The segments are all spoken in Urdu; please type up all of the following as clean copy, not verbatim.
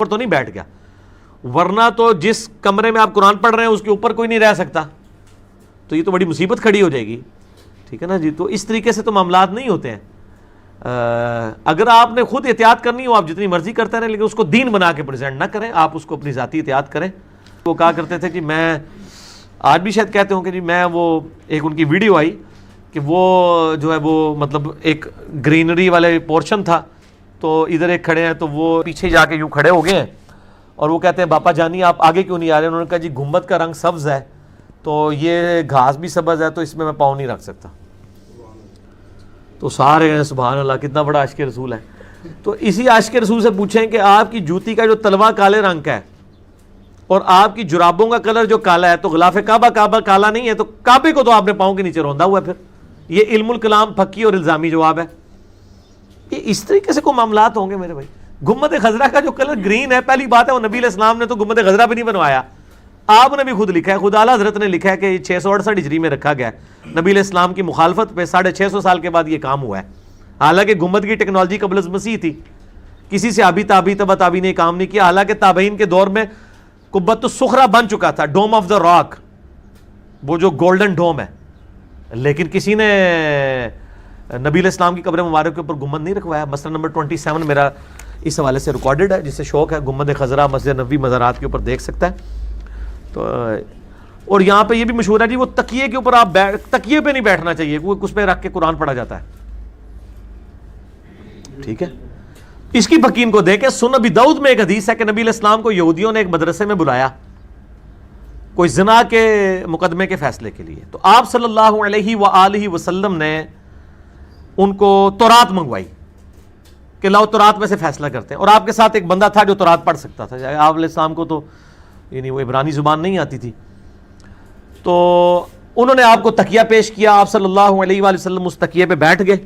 اوپر تو نہیں بیٹھ گیا، ورنہ تو جس کمرے میں آپ قرآن پڑھ رہے ہیں اس کے اوپر کوئی نہیں رہ سکتا، تو یہ تو بڑی مصیبت کھڑی ہو جائے گی، ٹھیک ہے نا جی. تو اس طریقے سے تو معاملات نہیں ہوتے ہیں. اگر آپ نے خود احتیاط کرنی ہو آپ جتنی مرضی کرتے رہیں، لیکن اس کو دین بنا کے پریزنٹ نہ کریں، آپ اس کو اپنی ذاتی احتیاط کریں. وہ کہا کرتے تھے کہ میں آج بھی شاید کہتے ہوں کہ جی میں وہ ایک ان کی ویڈیو آئی کہ وہ جو ہے وہ مطلب ایک گرینری والے پورشن تھا، تو ادھر ایک کھڑے ہیں تو وہ پیچھے جا کے یوں کھڑے ہو گئے ہیں اور وہ کہتے ہیں باپا جانی آپ آگے کیوں نہیں آ رہے؟ انہوں نے کہا جی گنبد کا رنگ سبز ہے تو یہ گھاس بھی سبز ہے تو اس میں پاؤں نہیں رکھ سکتا. تو سارے ہیں سبحان اللہ کتنا بڑا عاشق رسول ہے. تو اسی عاشق رسول سے پوچھیں کہ آپ کی جوتی کا جو تلوا کالے رنگ کا ہے اور آپ کی جرابوں کا کلر جو کالا ہے، تو غلاف کعبہ کالا نہیں ہے، تو کعبے کو تو آپ نے پاؤں کے نیچے روندا ہوا ہے. پھر یہ علم الکلام پھکی اور الزامی جواب ہے. یہ اس طریقے سے کوئی معاملات ہوں گے میرے بھائی. گنبد خضرا کا جو کلر گرین ہے، پہلی بات ہے وہ نبی علیہ السلام نے تو گنبد خضرا پہ نہیں بنوایا، آپ نے بھی خود لکھا ہے، خدا اعلیٰ حضرت نے لکھا ہے کہ 668 ہجری میں رکھا گیا ہے. نبی علیہ السلام کی مخالفت پہ 650 سال کے بعد یہ کام ہوا ہے. حالانکہ گنبد کی ٹیکنالوجی قبل از مسیح تھی، کسی صحابی تابعی تبع تابعی نے کام نہیں کیا. حالانکہ تابعین کے دور میں قبۃ الصخرہ بن چکا تھا، ڈوم آف دا راک، وہ جو گولڈن ڈوم ہے، لیکن کسی نے نبی علیہ السلام کی قبر مبارک کے اوپر گنبد نہیں رکھوایا. مسئلہ نمبر 27 میرا اس حوالے سے ریکارڈڈ ہے، جسے شوق ہے گنبد خضرا مسجد نبوی مزارات کے اوپر دیکھ سکتا ہے. تو اور یہاں پہ یہ بھی مشہور ہے جی وہ تکیے کے اوپر آپ تکیے پہ نہیں بیٹھنا چاہیے، اس پہ رکھ کے قرآن پڑھا جاتا ہے، ٹھیک ہے. اس کی بکین کو دیکھیں. سنن ابی داؤد میں ایک حدیث ہے کہ نبی علیہ السلام کو یہودیوں نے ایک مدرسے میں بلایا کوئی زنا کے مقدمے کے فیصلے کے لیے، تو آپ صلی اللہ علیہ وآلہ وسلم نے ان کو تورات منگوائی کہ لاؤ تورات میں سے فیصلہ کرتے ہیں. اور آپ کے ساتھ ایک بندہ تھا جو تورات پڑھ سکتا تھا. آپ علیہ السلام کو تو یعنی وہ عبرانی زبان نہیں آتی تھی، تو انہوں نے آپ کو تکیہ پیش کیا. آپ صلی اللہ علیہ وآلہ وسلم اس تکیے پہ بیٹھ گئے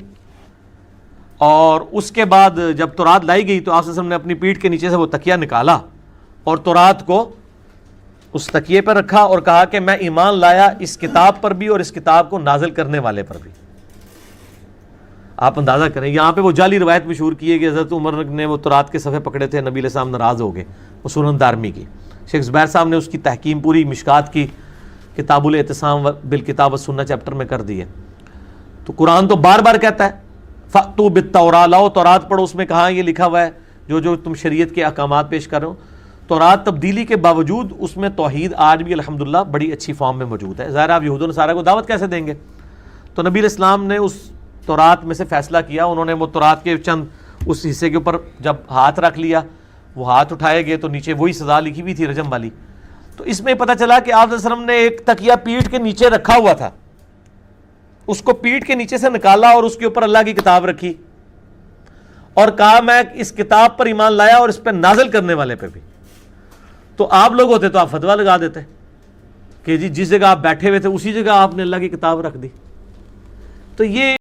اور اس کے بعد جب تورات لائی گئی تو آپ صلی اللہ علیہ وسلم نے اپنی پیٹھ کے نیچے سے وہ تکیہ نکالا اور تورات کو اس تکیے پر رکھا اور کہا کہ میں ایمان لایا اس کتاب پر بھی اور اس کتاب کو نازل کرنے والے پر بھی. آپ اندازہ کریں یہاں پہ وہ جعلی روایت مشہور کی ہے کہ حضرت عمر نے وہ تورات کے صفحے پکڑے تھے، نبی علیہ السلام ناراض ہو گئے. وہ سنن دارمی کی شیخ زبیر صاحب نے اس کی تحکیم پوری مشکات کی کتاب الاعتصام بالکتاب والسنہ چیپٹر میں کر دی ہے. تو قرآن تو بار بار کہتا ہے فَأْتُوا بِالتَّوْرَاةِ، لاؤ تورات پڑھو، اس میں کہاں یہ لکھا ہوا ہے جو تم شریعت کے احکامات پیش کر رہے ہو. تورات تبدیلی کے باوجود اس میں توحید آج بھی الحمدللہ بڑی اچھی فارم میں موجود ہے. ظاہر آپ یہود و نصارہ کو دعوت کیسے دیں گے؟ تو نبی علیہ السلام نے اس تورات میں سے فیصلہ کیا. انہوں نے وہ تورات کے چند اس حصے کے اوپر جب ہاتھ رکھ لیا، وہ ہاتھ اٹھائے گئے تو نیچے وہی سزا لکھی ہوئی تھی رجم والی. تو اس میں پتہ چلا کہ آپ صلی اللہ علیہ وسلم نے ایک تکیہ پیٹھ کے نیچے رکھا ہوا تھا، اس کو پیٹھ کے نیچے سے نکالا اور اس کے اوپر اللہ کی کتاب رکھی اور کہا میں اس کتاب پر ایمان لایا اور اس پہ نازل کرنے والے پہ بھی. تو آپ لوگ ہوتے تو آپ فتویٰ لگا دیتے کہ جی جس جگہ آپ بیٹھے ہوئے تھے اسی جگہ آپ نے اللہ کی کتاب رکھ دی. تو یہ